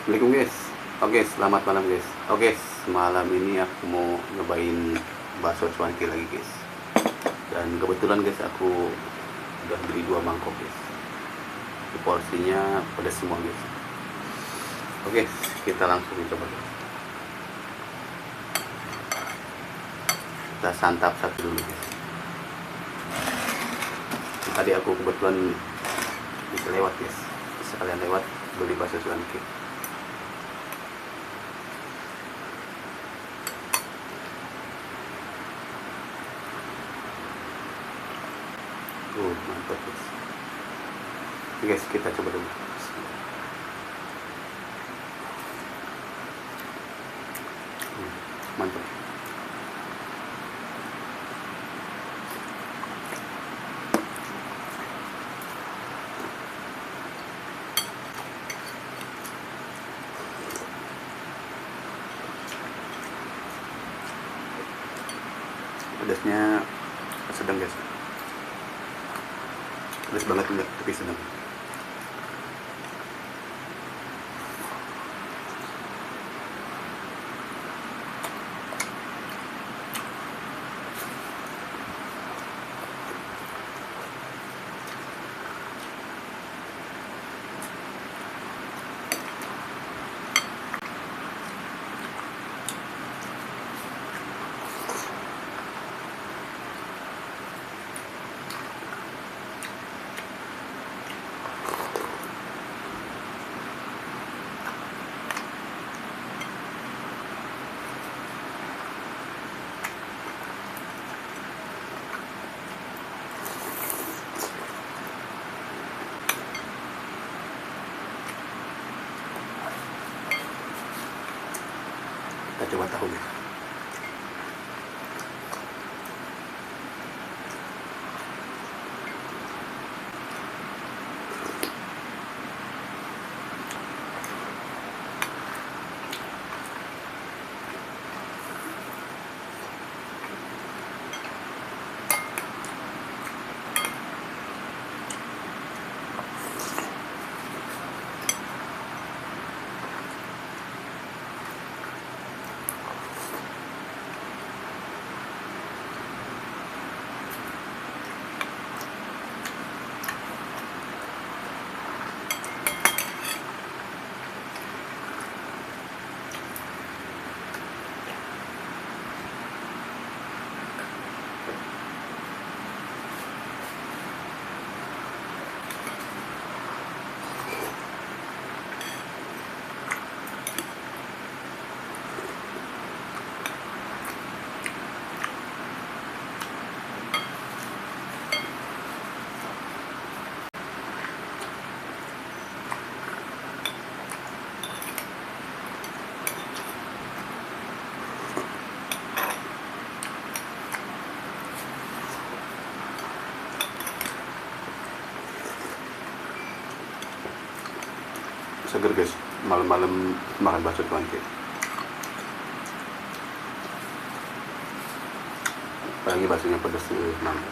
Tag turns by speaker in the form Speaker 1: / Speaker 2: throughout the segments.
Speaker 1: Assalamualaikum guys. Oke, selamat malam guys. Oke, malam ini aku mau nyobain bakso cuanki lagi guys. Dan kebetulan guys aku udah beli 2 mangkok guys. Di porsinya pedas semua guys. Oke, kita langsung coba guys. Kita santap satu dulu guys. Tadi aku kebetulan bisa lewat guys. Sekalian lewat beli bakso cuanki. Mantap guys. Oke guys, kita coba dulu. Mantap. Pedasnya sedang guys. Pedas banget enggak, tapi sedang. Kita coba tahu guys. Seger guys, malam-malam makan bakso cuanki. Apalagi baksonya pedas tuh, mantap.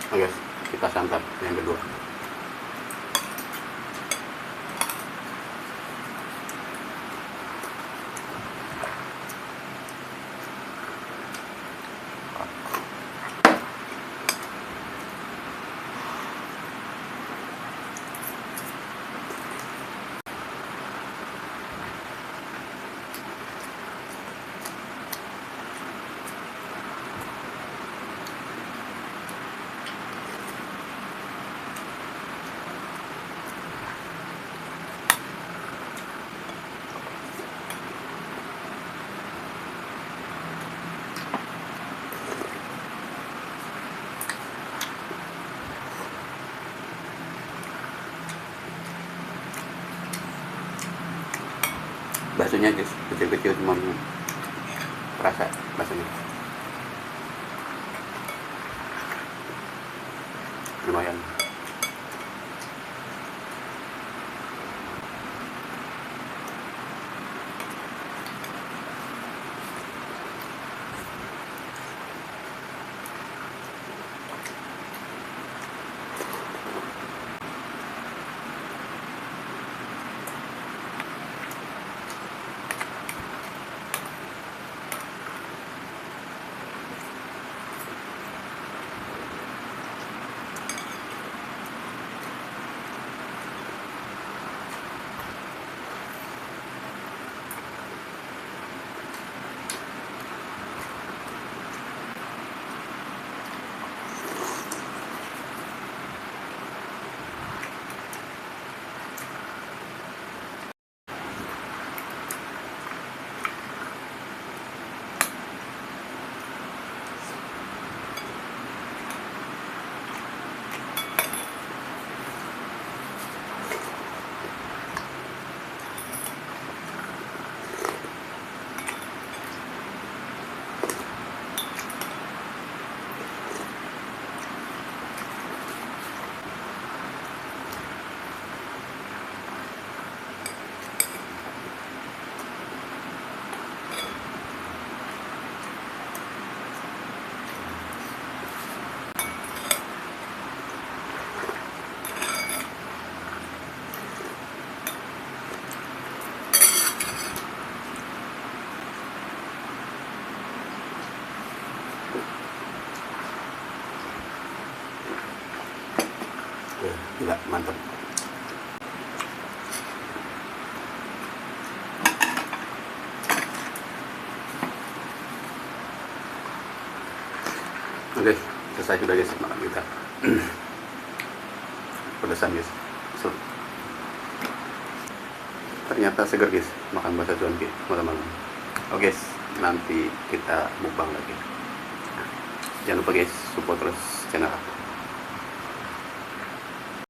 Speaker 1: Oke guys, kita santap yang kedua. Baksonya guys, kecil-kecil cuma rasa baksonya. Lumayan. Gila, mantap. Oke, selesai sudah guys makan kita. Pedesan guys. Ternyata segar guys makan bakso cuanki malam-malam. Oke guys, nanti kita mukbang lagi. Jangan lupa guys support terus channel aku.